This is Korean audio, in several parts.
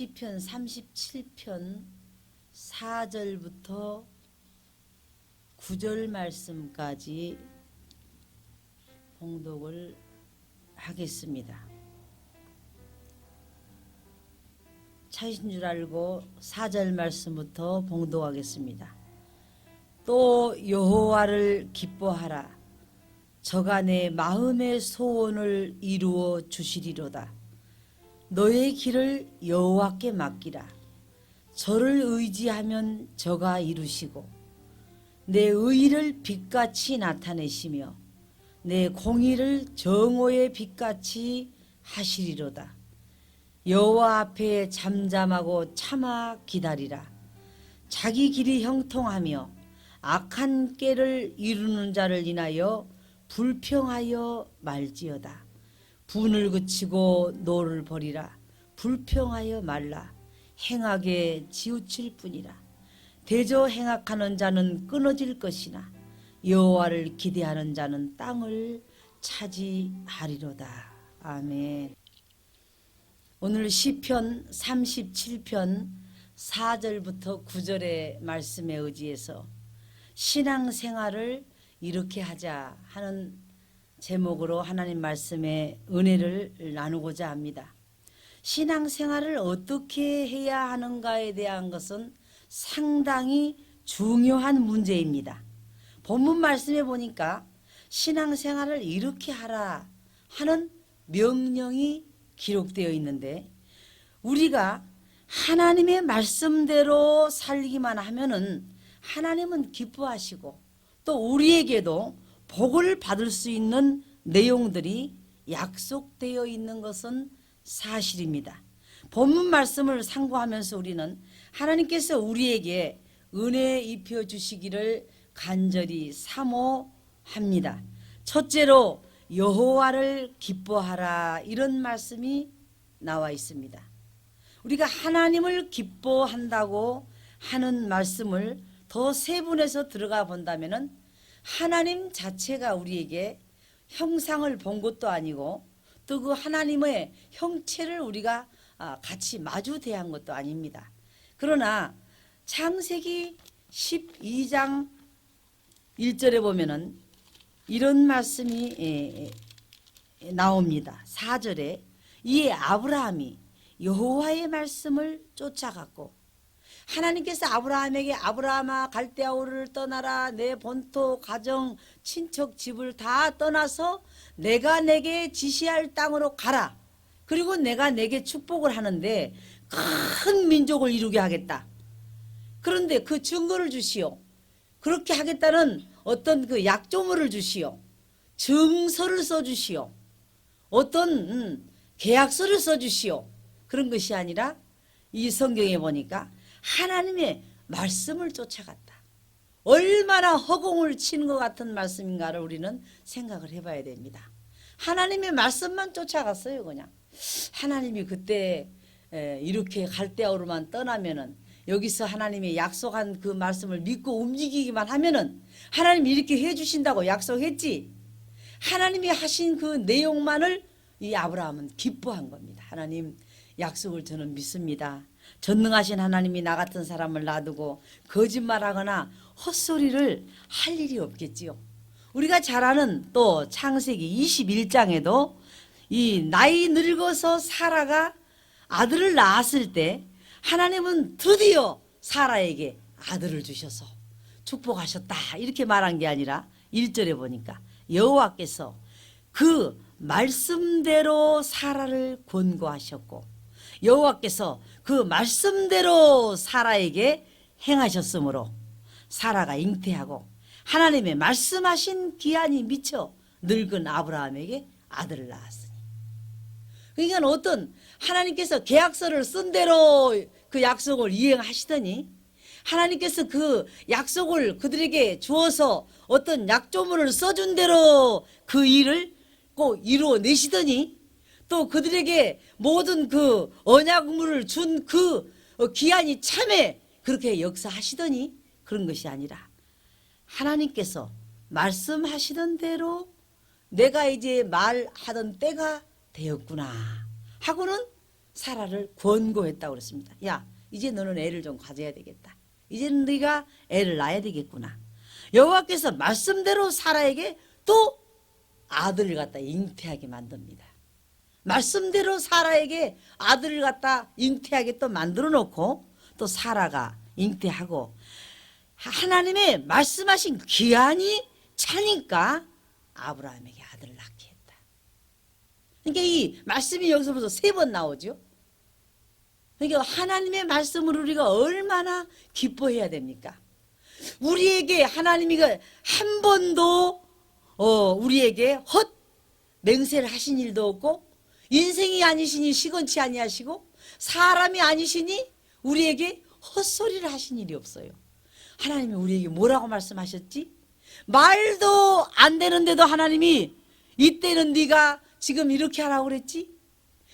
시편 37편 4절부터 9절 말씀까지 봉독을 하겠습니다. 차이신 줄 알고 4절 말씀부터 봉독하겠습니다. 또 여호와를 기뻐하라. 저가 내 마음의 소원을 이루어 주시리로다. 너의 길을 여호와께 맡기라. 저를 의지하면 저가 이루시고 내 의를 빛같이 나타내시며 내 공의를 정오의 빛같이 하시리로다. 여호와 앞에 잠잠하고 참아 기다리라. 자기 길이 형통하며 악한 꾀를 이루는 자를 인하여 불평하여 말지어다. 분을 그치고 노를 버리라. 불평하여 말라. 행하게 지우칠 뿐이라. 대저 행악하는 자는 끊어질 것이나 여호와를 기대하는 자는 땅을 차지하리로다. 아멘. 오늘 시편 37편 4절부터 9절의 말씀에 의지해서 신앙생활을 이렇게 하자 하는 제목으로 하나님 말씀의 은혜를 나누고자 합니다. 신앙생활을 어떻게 해야 하는가에 대한 것은 상당히 중요한 문제입니다. 본문 말씀에 보니까 신앙생활을 이렇게 하라 하는 명령이 기록되어 있는데, 우리가 하나님의 말씀대로 살기만 하면은 하나님은 기뻐하시고 또 우리에게도 복을 받을 수 있는 내용들이 약속되어 있는 것은 사실입니다. 본문 말씀을 상고하면서 우리는 하나님께서 우리에게 은혜 입혀 주시기를 간절히 사모합니다. 첫째로 여호와를 기뻐하라, 이런 말씀이 나와 있습니다. 우리가 하나님을 기뻐한다고 하는 말씀을 더 세분해서 들어가 본다면은 하나님 자체가 우리에게 형상을 본 것도 아니고 또 그 하나님의 형체를 우리가 같이 마주 대한 것도 아닙니다. 그러나 창세기 12장 1절에 보면은 이런 말씀이 나옵니다. 4절에 이에 아브라함이 여호와의 말씀을 쫓아갔고, 하나님께서 아브라함에게 아브라함아 갈대아 우르를 떠나라. 내 본토 가정 친척 집을 다 떠나서 내가 내게 지시할 땅으로 가라. 그리고 내가 내게 축복을 하는데 큰 민족을 이루게 하겠다. 그런데 그 증거를 주시오. 그렇게 하겠다는 어떤 그 약조물을 주시오. 증서를 써주시오. 어떤 계약서를 써주시오. 그런 것이 아니라 이 성경에 보니까 하나님의 말씀을 쫓아갔다. 얼마나 허공을 치는 것 같은 말씀인가를 우리는 생각을 해봐야 됩니다. 하나님의 말씀만 쫓아갔어요. 그냥 하나님이 그때 이렇게 갈대아우르만 떠나면은, 여기서 하나님이 약속한 그 말씀을 믿고 움직이기만 하면은 하나님이 이렇게 해주신다고 약속했지. 하나님이 하신 그 내용만을 이 아브라함은 기뻐한 겁니다. 하나님 약속을 저는 믿습니다. 전능하신 하나님이 나 같은 사람을 놔두고 거짓말하거나 헛소리를 할 일이 없겠지요. 우리가 잘 아는 또 창세기 21장에도 이 나이 늙어서 사라가 아들을 낳았을 때 하나님은 드디어 사라에게 아들을 주셔서 축복하셨다, 이렇게 말한 게 아니라 1절에 보니까 여호와께서 그 말씀대로 사라를 권고하셨고 여호와께서 그 말씀대로 사라에게 행하셨으므로 사라가 잉태하고 하나님의 말씀하신 기한이 미쳐 늙은 아브라함에게 아들을 낳았으니, 그러니까 어떤 하나님께서 계약서를 쓴 대로 그 약속을 이행하시더니 하나님께서 그 약속을 그들에게 주어서 어떤 약조문을 써준 대로 그 일을 꼭 이루어내시더니 또 그들에게 모든 그 언약물을 준 그 기한이 참에 그렇게 역사하시더니, 그런 것이 아니라 하나님께서 말씀하시던 대로 내가 이제 말하던 때가 되었구나 하고는 사라를 권고했다고 그랬습니다. 야, 이제 너는 애를 좀 가져야 되겠다. 이제는 네가 애를 낳아야 되겠구나. 여호와께서 말씀대로 사라에게 또 아들을 갖다 잉태하게 만듭니다. 말씀대로 사라에게 아들을 갖다 잉태하게 또 만들어 놓고 또 사라가 잉태하고 하나님의 말씀하신 기한이 차니까 아브라함에게 아들을 낳게 했다. 그러니까 이 말씀이 여기서부터 3번 나오죠. 그러니까 하나님의 말씀을 우리가 얼마나 기뻐해야 됩니까? 우리에게 하나님이 한 번도 우리에게 헛 맹세를 하신 일도 없고 인생이 아니시니 시건치 아니하시고 사람이 아니시니 우리에게 헛소리를 하신 일이 없어요. 하나님이 우리에게 뭐라고 말씀하셨지? 말도 안 되는데도 하나님이 이때는 네가 지금 이렇게 하라고 그랬지?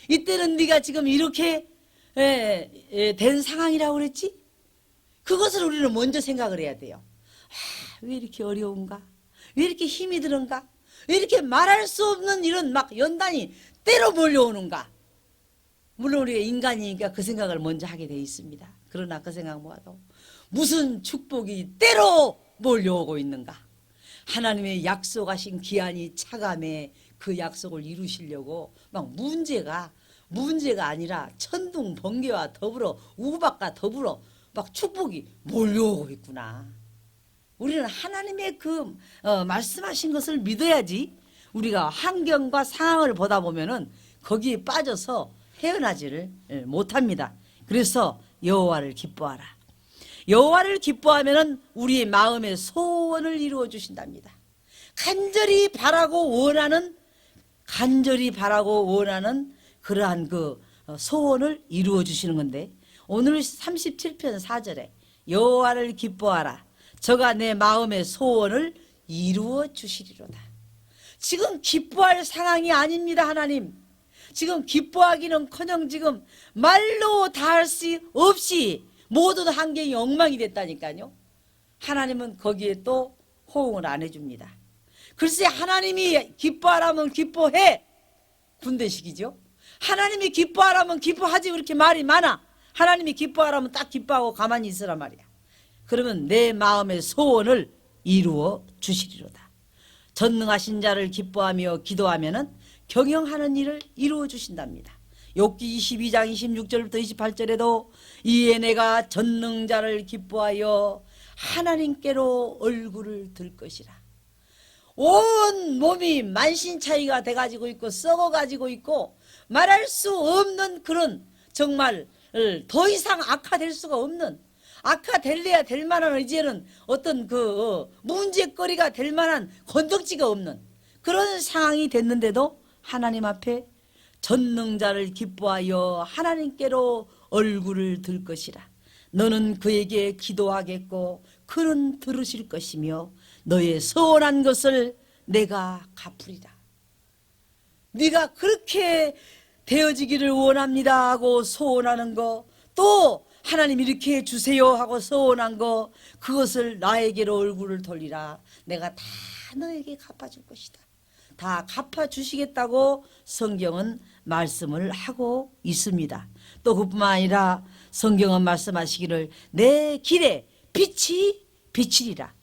이때는 네가 지금 이렇게 된 상황이라고 그랬지? 그것을 우리는 먼저 생각을 해야 돼요. 왜 이렇게 어려운가? 왜 이렇게 힘이 드는가? 왜 이렇게 말할 수 없는 이런 막 연단이 때로 몰려오는가? 물론 우리가 인간이니까 그 생각을 먼저 하게 돼 있습니다. 그러나 그 생각 모아도 무슨 축복이 때로 몰려오고 있는가? 하나님의 약속하신 기한이 차감해 그 약속을 이루시려고 막 문제가 아니라 천둥 번개와 더불어 우박과 더불어 막 축복이 몰려오고 있구나. 우리는 하나님의 그 말씀하신 것을 믿어야지 우리가 환경과 상황을 보다 보면은 거기에 빠져서 헤어나지를 못합니다. 그래서 여호와를 기뻐하라. 여호와를 기뻐하면은 우리의 마음의 소원을 이루어 주신답니다. 간절히 바라고 원하는 그러한 그 소원을 이루어 주시는 건데 오늘 37편 4절에 여호와를 기뻐하라. 저가 내 마음의 소원을 이루어 주시리로다. 지금 기뻐할 상황이 아닙니다. 하나님. 지금 기뻐하기는커녕 지금 말로 다 할 수 없이 모든 환경이 엉망이 됐다니까요. 하나님은 거기에 또 호응을 안 해줍니다. 글쎄 하나님이 기뻐하라면 기뻐해. 군대식이죠. 하나님이 기뻐하라면 기뻐하지. 왜 이렇게 말이 많아? 하나님이 기뻐하라면 딱 기뻐하고 가만히 있으란 말이야. 그러면 내 마음의 소원을 이루어 주시리로다. 전능하신 자를 기뻐하며 기도하면은 경영하는 일을 이루어 주신답니다. 욥기 22장 26절부터 28절에도 이에 내가 전능자를 기뻐하여 하나님께로 얼굴을 들 것이라. 온 몸이 만신차이가 돼가지고 있고 썩어가지고 있고 말할 수 없는 그런 정말 더 이상 악화될 수가 없는 악화될래야 될 만한 이제는 어떤 그 문제거리가 될 만한 건덕지가 없는 그런 상황이 됐는데도 하나님 앞에 전능자를 기뻐하여 하나님께로 얼굴을 들 것이라. 너는 그에게 기도하겠고 그는 들으실 것이며 너의 서원한 것을 내가 갚으리라. 네가 그렇게 되어지기를 원합니다 하고 소원하는 거, 또 하나님 이렇게 해주세요 하고 소원한 거, 그것을 나에게로 얼굴을 돌리라. 내가 다 너에게 갚아줄 것이다. 다 갚아주시겠다고 성경은 말씀을 하고 있습니다. 또 그뿐만 아니라 성경은 말씀하시기를 내 길에 빛이 비치리라.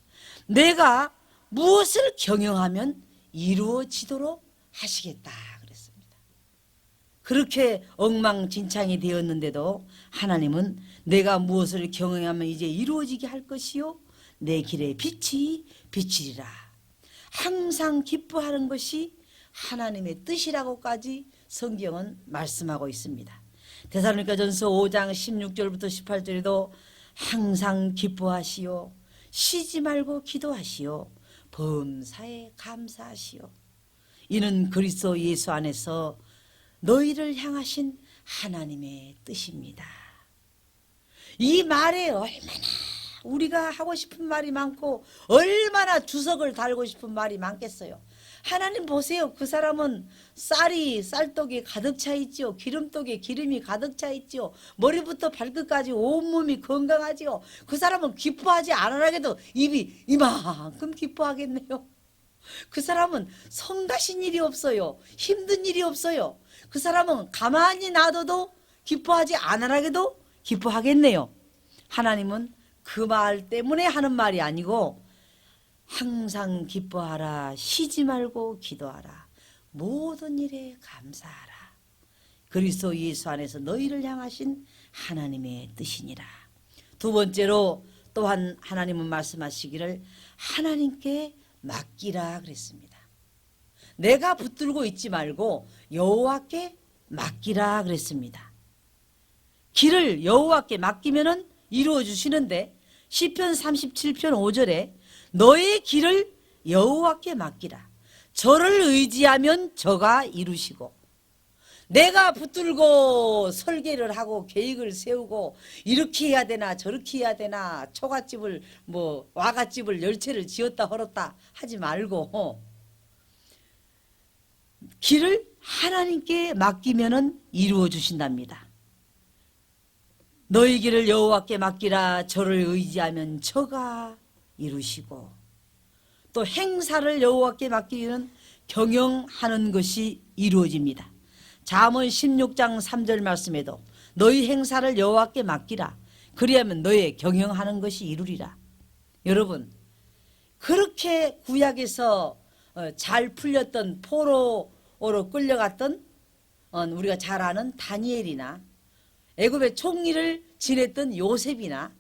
내가 무엇을 경영하면 이루어지도록 하시겠다 그랬습니다. 그렇게 엉망진창이 되었는데도 하나님은 내가 무엇을 경영하면 이제 이루어지게 할 것이요 내 길에 빛이 비치리라. 항상 기뻐하는 것이 하나님의 뜻이라고까지 성경은 말씀하고 있습니다. 데살로니가전서 5장 16절부터 18절에도 항상 기뻐하시오 쉬지 말고 기도하시오 범사에 감사하시오. 이는 그리스도 예수 안에서 너희를 향하신 하나님의 뜻입니다. 이 말에 얼마나 우리가 하고 싶은 말이 많고 얼마나 주석을 달고 싶은 말이 많겠어요. 하나님 보세요. 그 사람은 쌀떡이 가득 차 있지요. 기름떡에 기름이 가득 차 있지요. 머리부터 발끝까지 온몸이 건강하지요. 그 사람은 기뻐하지 않으라도 입이 이만큼 기뻐하겠네요. 그 사람은 성가신 일이 없어요. 힘든 일이 없어요. 그 사람은 가만히 놔둬도 기뻐하지 않으라게도 기뻐하겠네요. 하나님은 그 말 때문에 하는 말이 아니고 항상 기뻐하라, 쉬지 말고 기도하라, 모든 일에 감사하라. 그리스도 예수 안에서 너희를 향하신 하나님의 뜻이니라. 두 번째로 또한 하나님은 말씀하시기를 하나님께 맡기라 그랬습니다. 내가 붙들고 있지 말고 여호와께 맡기라 그랬습니다. 길을 여호와께 맡기면은 이루어 주시는데 시편 37편 5절에 너의 길을 여호와께 맡기라. 저를 의지하면 저가 이루시고, 내가 붙들고 설계를 하고 계획을 세우고 이렇게 해야 되나 저렇게 해야 되나 초가집을 뭐 와갓집을 열채를 지었다 헐었다 하지 말고 길을 하나님께 맡기면은 이루어 주신답니다. 너희 길을 여호와께 맡기라. 저를 의지하면 저가 이루시고, 또 행사를 여호와께 맡기면 경영하는 것이 이루어집니다. 잠언 16장 3절 말씀에도 너희 행사를 여호와께 맡기라. 그리하면 너의 경영하는 것이 이루리라. 여러분, 그렇게 구약에서 잘 풀렸던 포로로 끌려갔던 우리가 잘 아는 다니엘이나 애굽의 총리를 지냈던 요셉이나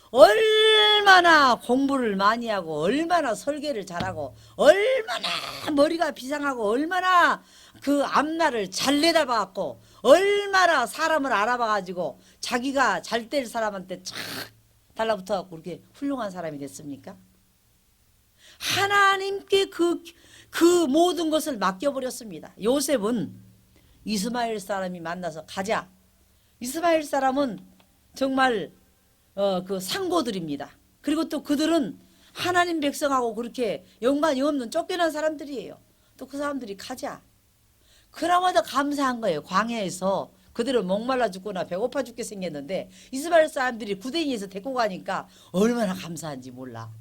얼마나 공부를 많이 하고 얼마나 설계를 잘하고 얼마나 머리가 비상하고 얼마나 그 앞날을 잘 내다봐갖고 얼마나 사람을 알아봐가지고 자기가 잘 될 사람한테 착 달라붙어갖고 그렇게 훌륭한 사람이 됐습니까? 하나님께 그 모든 것을 맡겨버렸습니다. 요셉은 이스마엘 사람이 만나서 가자. 이스마엘 사람은 정말 그 상고들입니다. 그리고 또 그들은 하나님 백성하고 그렇게 연관이 없는 쫓겨난 사람들이에요. 또 그 사람들이 가자. 그나마도 감사한 거예요. 광야에서 그들은 목말라 죽거나 배고파 죽게 생겼는데 이스라엘 사람들이 구덩이에서 데리고 가니까 얼마나 감사한지 몰라.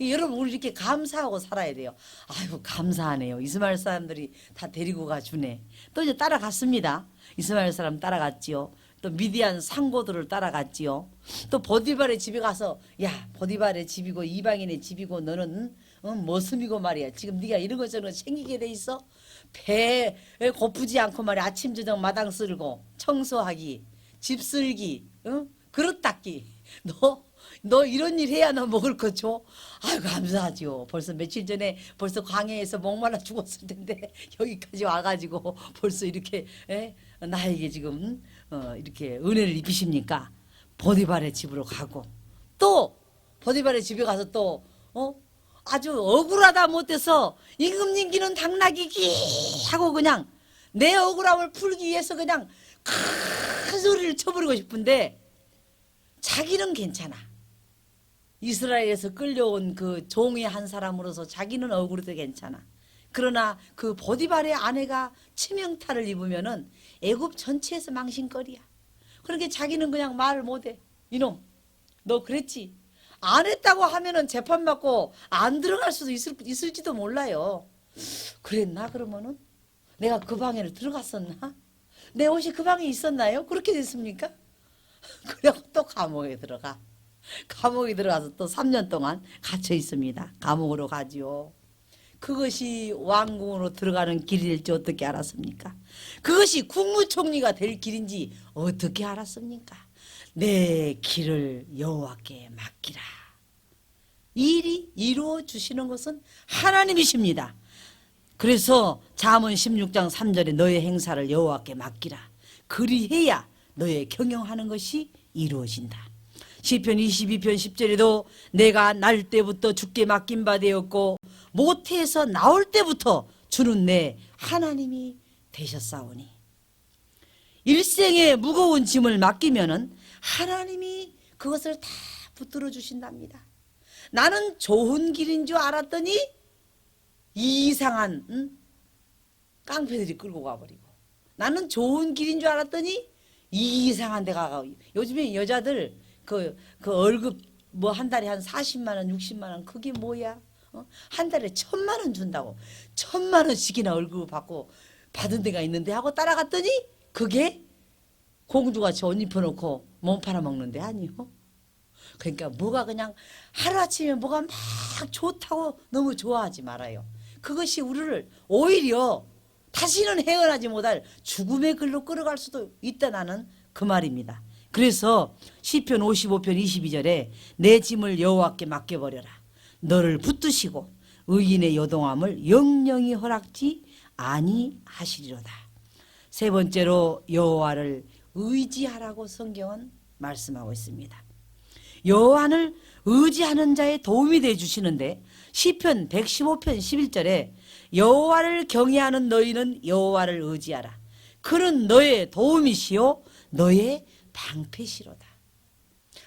여러분, 우리 이렇게 감사하고 살아야 돼요. 아이고 감사하네요. 이스라엘 사람들이 다 데리고 가주네. 또 이제 따라갔습니다. 이스라엘 사람 따라갔지요. 또 미디안 상고들을 따라갔지요. 또 보디발의 집에 가서 야, 보디발의 집이고 이방인의 집이고 너는 머슴이고 말이야. 지금 네가 이런 거 저런 거 챙기게 돼 있어? 배에 고프지 않고 말이야. 아침 저녁 마당 쓸고 청소하기, 집 쓸기, 그릇 닦기. 너 이런 일 해야 너 먹을 거 줘? 아유 감사하죠. 벌써 며칠 전에 벌써 광야에서 목말라 죽었을 텐데 여기까지 와가지고 벌써 이렇게 나에게 지금 이렇게 은혜를 입히십니까? 보디발의 집으로 가고 또 보디발의 집에 가서 또 아주 억울하다 못해서 임금님기는 당나귀기 하고 그냥 내 억울함을 풀기 위해서 그냥 큰 소리를 쳐버리고 싶은데 자기는 괜찮아. 이스라엘에서 끌려온 그 종의 한 사람으로서 자기는 억울해도 괜찮아. 그러나 그 보디발의 아내가 치명타를 입으면은 애굽 전체에서 망신거리야. 그러니까 자기는 그냥 말을 못해. 이놈, 너 그랬지? 안 했다고 하면은 재판받고 안 들어갈 수도 있을지도 몰라요. 그랬나 그러면은? 내가 그 방에를 들어갔었나? 내 옷이 그 방에 있었나요? 그렇게 됐습니까? 그래고 또 감옥에 들어가. 감옥에 들어가서 또 3년 동안 갇혀 있습니다. 감옥으로 가지요. 그것이 왕궁으로 들어가는 길일지 어떻게 알았습니까? 그것이 국무총리가 될 길인지 어떻게 알았습니까? 내 길을 여호와께 맡기라. 일이 이루어 주시는 것은 하나님이십니다. 그래서 잠언 16장 3절에 너의 행사를 여호와께 맡기라. 그리해야 너의 경영하는 것이 이루어진다. 시편 22편 10절에도 내가 날 때부터 주께 맡긴 바 되었고 모태에서 나올 때부터 주는 내 하나님이 되셨사오니. 일생의 무거운 짐을 맡기면은 하나님이 그것을 다 붙들어 주신답니다. 나는 좋은 길인 줄 알았더니 이상한 깡패들이 끌고 가버리고, 나는 좋은 길인 줄 알았더니 이상한 데 가고. 요즘에 여자들 그 월급 뭐 한 달에 한 40만 원 60만 원 그게 뭐야? 한 달에 1,000만 원 준다고 1,000만 원씩이나 월급을 받고 받은 데가 있는데 하고 따라갔더니 그게 공주같이 옷 입혀놓고 몸 팔아먹는데 아니요. 그러니까 뭐가 그냥 하루아침에 뭐가 막 좋다고 너무 좋아하지 말아요. 그것이 우리를 오히려 다시는 헤어나지 못할 죽음의 길로 끌어갈 수도 있다는 그 말입니다. 그래서 시편 55편 22절에 내 짐을 여호와께 맡겨버려라. 너를 붙드시고 의인의 요동함을 영영히 허락지 아니하시리로다. 세 번째로 여호와를 의지하라고 성경은 말씀하고 있습니다. 여호와를 의지하는 자의 도움이 되어 주시는데 시편 115편 11절에 여호와를 경외하는 너희는 여호와를 의지하라. 그는 너의 도움이시요 너의 방패시로다.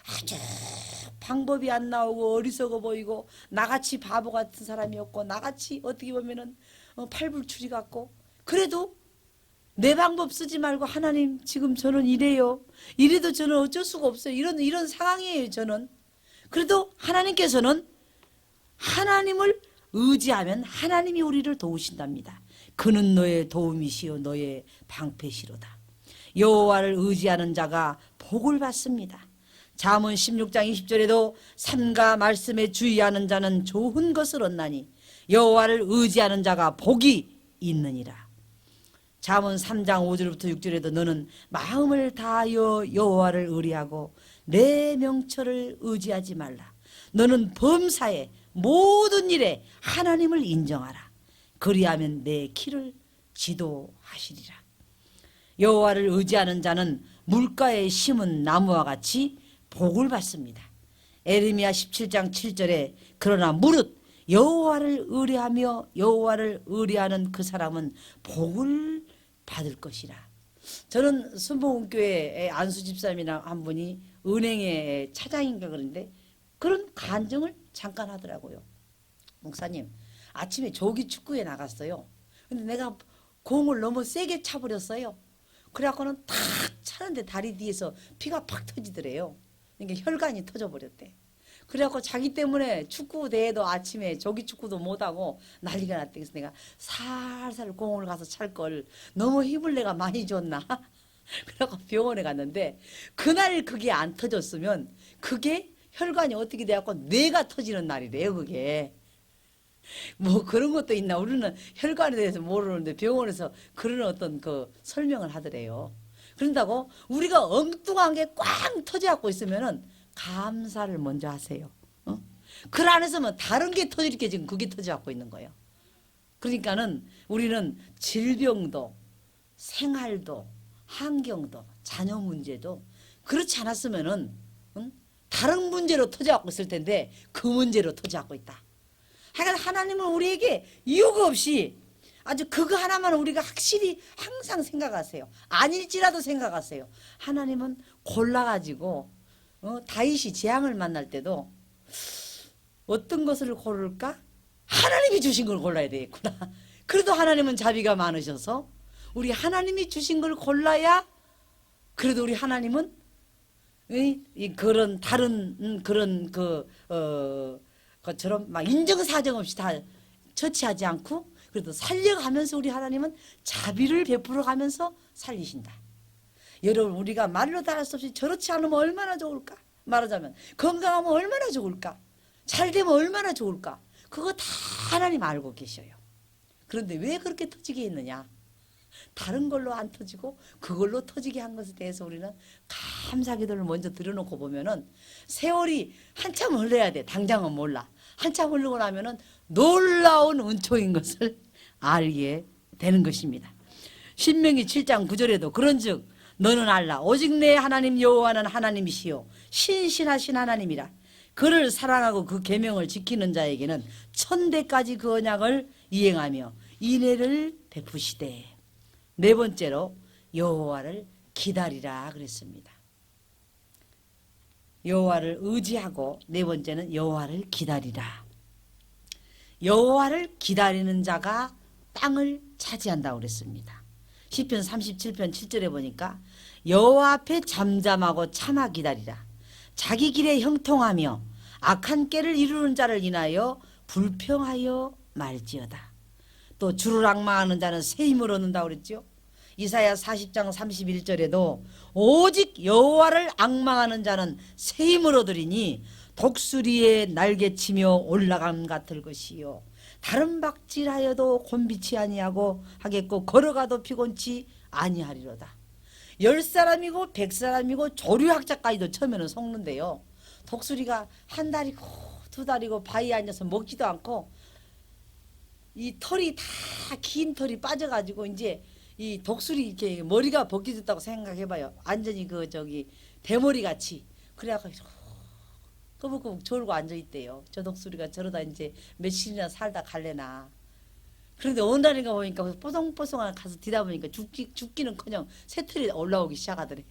아주 방법이 안 나오고 어리석어 보이고 나같이 바보 같은 사람이었고 나같이 어떻게 보면은 팔불출이 같고 그래도 내 방법 쓰지 말고 하나님 지금 저는 이래요. 이래도 저는 어쩔 수가 없어요. 이런 상황이에요. 저는. 그래도 하나님께서는 하나님을 의지하면 하나님이 우리를 도우신답니다. 그는 너의 도움이시요 너의 방패시로다. 여호와를 의지하는 자가 복을 받습니다. 잠언 16장 20절에도 삼가 말씀에 주의하는 자는 좋은 것을 얻나니 여호와를 의지하는 자가 복이 있느니라. 잠언 3장 5절부터 6절에도 너는 마음을 다하여 여호와를 의뢰하고 내 명철을 의지하지 말라. 너는 범사에 모든 일에 하나님을 인정하라. 그리하면 내 길을 지도하시리라. 여호와를 의지하는 자는 물가에 심은 나무와 같이 복을 받습니다. 에레미야 17장 7절에 그러나 무릇 여호와를 의뢰하며 여호와를 의뢰하는 그 사람은 복을 받을 것이라. 저는 순복음교회 안수 집사님이랑 한 분이 은행의 차장인가 그런데 그런 간증을 잠깐 하더라고요. 목사님 아침에 조기 축구에 나갔어요. 근데 내가 공을 너무 세게 차버렸어요. 그래갖고는 탁 차는데 다리 뒤에서 피가 팍 터지더래요. 그러니까 혈관이 터져버렸대. 그래갖고 자기 때문에 축구 대회도 아침에 조기 축구도 못하고 난리가 났대. 그래서 내가 살살 공을 가서 찰 걸 너무 힘을 내가 많이 줬나? 그래갖고 병원에 갔는데 그날 그게 안 터졌으면 그게 혈관이 어떻게 돼갖고 뇌가 터지는 날이래요. 그게 뭐 그런 것도 있나? 우리는 혈관에 대해서 모르는데 병원에서 그런 어떤 그 설명을 하더래요. 그런다고 우리가 엉뚱한 게 꽝 터져갖고 있으면은 감사를 먼저 하세요. 그 안에서는 다른 게 터질 게 지금 그게 터져갖고 있는 거예요. 그러니까는 우리는 질병도 생활도 환경도 자녀 문제도 그렇지 않았으면은 다른 문제로 터져갖고 있을 텐데 그 문제로 터져갖고 있다. 하여간 하나님은 우리에게 이유가 없이 아주 그거 하나만 우리가 확실히 항상 생각하세요. 아닐지라도 생각하세요. 하나님은 골라가지고 다윗이 재앙을 만날 때도 어떤 것을 고를까? 하나님이 주신 걸 골라야 되겠구나. 그래도 하나님은 자비가 많으셔서 우리 하나님이 주신 걸 골라야 그래도 우리 하나님은 그런 다른 그런 것처럼 막 인정사정 없이 다 처치하지 않고 그래도 살려가면서 우리 하나님은 자비를 베풀어 가면서 살리신다. 여러분 우리가 말로 다 할 수 없이 저렇지 않으면 얼마나 좋을까? 말하자면 건강하면 얼마나 좋을까? 잘 되면 얼마나 좋을까? 그거 다 하나님 알고 계셔요. 그런데 왜 그렇게 터지게 했느냐? 다른 걸로 안 터지고 그걸로 터지게 한 것에 대해서 우리는 감사기도를 먼저 들여놓고 보면은 세월이 한참 흘러야 돼. 당장은 몰라. 한참 흐르고 나면은 놀라운 은총인 것을 알게 되는 것입니다. 신명기 7장 9절에도 그런즉 너는 알라 오직 내 하나님 여호와는 하나님이시요 신실하신 하나님이라. 그를 사랑하고 그 계명을 지키는 자에게는 천대까지 그 언약을 이행하며 인애를 베푸시되. 네 번째로 여호와를 기다리라 그랬습니다. 여호와를 의지하고 네 번째는 여호와를 기다리라. 여호와를 기다리는 자가 땅을 차지한다고 그랬습니다. 시편 37편 7절에 보니까 여호와 앞에 잠잠하고 참아 기다리라. 자기 길에 형통하며 악한 꾀를 이루는 자를 인하여 불평하여 말지어다. 또 주를 악망하는 자는 새 힘을 얻는다고 그랬죠. 이사야 40장 31절에도 오직 여호와를 앙망하는 자는 새 힘을 얻으리니 독수리의 날개치며 올라감 같을 것이요 다른 박질하여도 곤비치 아니하고 하겠고 걸어가도 피곤치 아니하리로다. 10사람이고 100사람이고 조류학자까지도 처음에는 속는데요. 독수리가 한 다리고 두 다리고 바위에 앉아서 먹지도 않고 이 털이 다 긴 털이 빠져가지고 이제 이 독수리 이렇게 머리가 벗겨졌다고 생각해봐요. 완전히 그 저기 대머리 같이 그래가지고 꾸벅꾸벅 졸고 앉아있대요. 저 독수리가 저러다 이제 며칠이나 살다 갈래나. 그런데 어느 날인가 보니까 뽀송뽀송한 가서 뒤다 보니까 죽기는커녕 새털이 올라오기 시작하더래.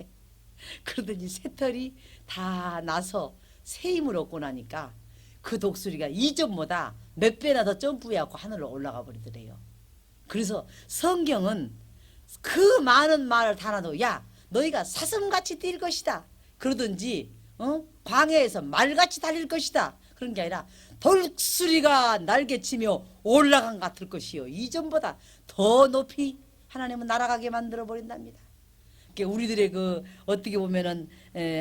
그러더니 새털이 다 나서 새 힘을 얻고 나니까 그 독수리가 이전보다 몇 배나 더 점프해갖고 하늘로 올라가 버리더래요. 그래서 성경은 그 많은 말을 다 놔도 야 너희가 사슴같이 뛸 것이다 그러든지 광야에서 말같이 달릴 것이다 그런 게 아니라 독수리가 날개치며 올라간 같을 것이요 이전보다 더 높이 하나님은 날아가게 만들어 버린답니다. 우리들의 그 어떻게 보면은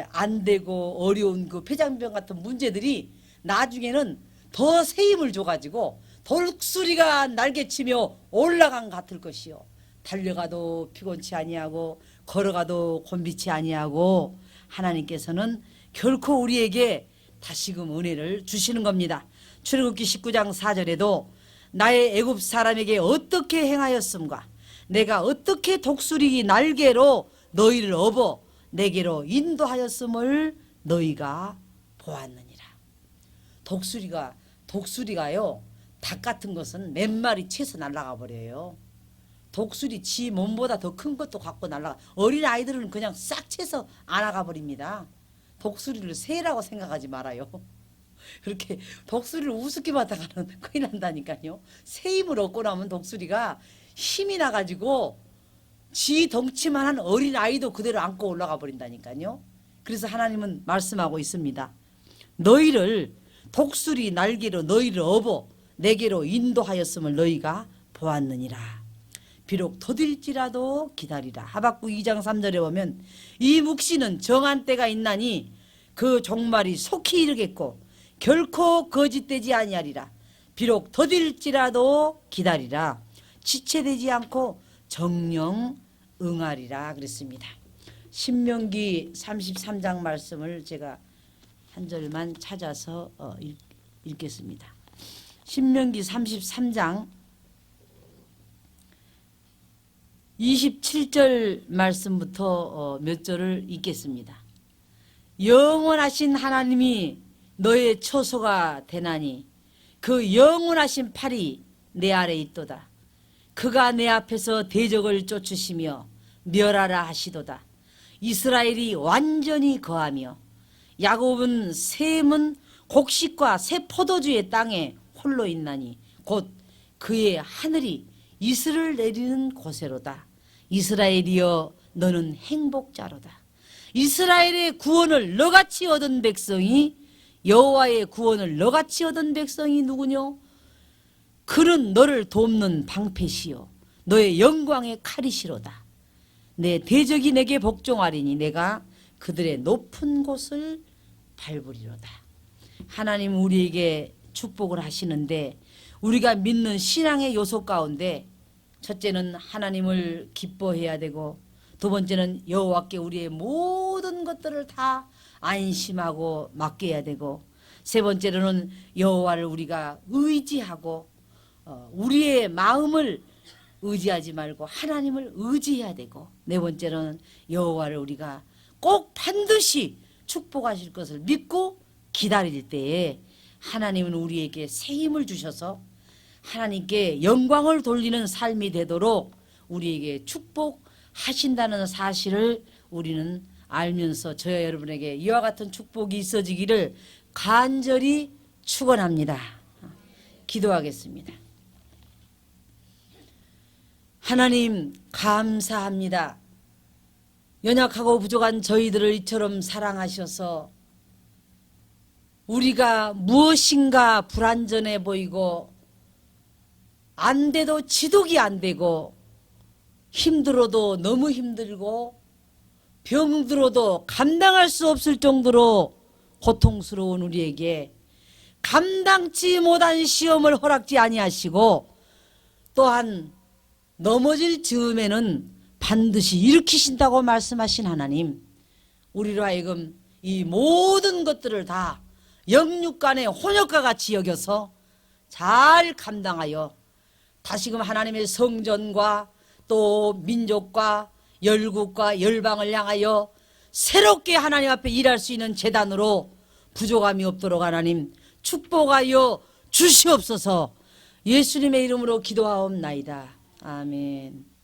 안 되고 어려운 그 폐장병 같은 문제들이 나중에는 더 새 힘을 줘가지고 독수리가 날개치며 올라간 같을 것이요 달려가도 피곤치 아니하고 걸어가도 곤비치 아니하고 하나님께서는 결코 우리에게 다시금 은혜를 주시는 겁니다. 출애굽기 19장 4절에도 나의 애굽 사람에게 어떻게 행하였음과 내가 어떻게 독수리 날개로 너희를 업어 내게로 인도하였음을 너희가 보았느니라. 독수리가요 닭 같은 것은 몇 마리 채서 날아가 버려요. 독수리 지 몸보다 더 큰 것도 갖고 날아가. 어린 아이들은 그냥 싹 채서 안아가 버립니다. 독수리를 새라고 생각하지 말아요. 그렇게 독수리를 우습게 봤다가는 큰일 난다니까요. 새 힘을 얻고 나면 독수리가 힘이 나가지고 지 덩치만 한 어린 아이도 그대로 안고 올라가 버린다니까요. 그래서 하나님은 말씀하고 있습니다. 너희를 독수리 날개로 너희를 업어 내게로 인도하였음을 너희가 보았느니라. 비록 더딜지라도 기다리라. 하박국 2장 3절에 보면 이 묵시는 정한 때가 있나니 그 종말이 속히 이르겠고 결코 거짓되지 아니하리라. 비록 더딜지라도 기다리라. 지체되지 않고 정령 응하리라 그랬습니다. 신명기 33장 말씀을 제가 한 절만 찾아서 읽겠습니다. 신명기 33장 27절 말씀부터 몇 절을 읽겠습니다. 영원하신 하나님이 너의 처소가 되나니 그 영원하신 팔이 내 아래 있도다. 그가 내 앞에서 대적을 쫓으시며 멸하라 하시도다. 이스라엘이 완전히 거하며 야곱은 셈은 곡식과 새 포도주의 땅에 홀로 있나니 곧 그의 하늘이 이슬을 내리는 곳에로다. 이스라엘이여 너는 행복자로다. 이스라엘의 구원을 너같이 얻은 백성이 여호와의 구원을 너같이 얻은 백성이 누구뇨? 그는 너를 돕는 방패시요 너의 영광의 칼이시로다. 내 대적이 내게 복종하리니 내가 그들의 높은 곳을 밟으리로다. 하나님 우리에게 축복을 하시는데 우리가 믿는 신앙의 요소 가운데 첫째는 하나님을 기뻐해야 되고 두 번째는 여호와께 우리의 모든 것들을 다 안심하고 맡겨야 되고 세 번째로는 여호와를 우리가 의지하고 우리의 마음을 의지하지 말고 하나님을 의지해야 되고 네 번째로는 여호와를 우리가 꼭 반드시 축복하실 것을 믿고 기다릴 때에 하나님은 우리에게 새 힘을 주셔서 하나님께 영광을 돌리는 삶이 되도록 우리에게 축복하신다는 사실을 우리는 알면서 저와 여러분에게 이와 같은 축복이 있어지기를 간절히 축원합니다. 기도하겠습니다. 하나님 감사합니다. 연약하고 부족한 저희들을 이처럼 사랑하셔서 우리가 무엇인가 불완전해 보이고 안 돼도 지독이 안 되고 힘들어도 너무 힘들고 병들어도 감당할 수 없을 정도로 고통스러운 우리에게 감당치 못한 시험을 허락지 아니하시고 또한 넘어질 즈음에는 반드시 일으키신다고 말씀하신 하나님, 우리로 하여금 이 모든 것들을 다 영육간의 혼역과 같이 여겨서 잘 감당하여 다시금 하나님의 성전과 또 민족과 열국과 열방을 향하여 새롭게 하나님 앞에 일할 수 있는 제단으로 부족함이 없도록 하나님 축복하여 주시옵소서. 예수님의 이름으로 기도하옵나이다. 아멘.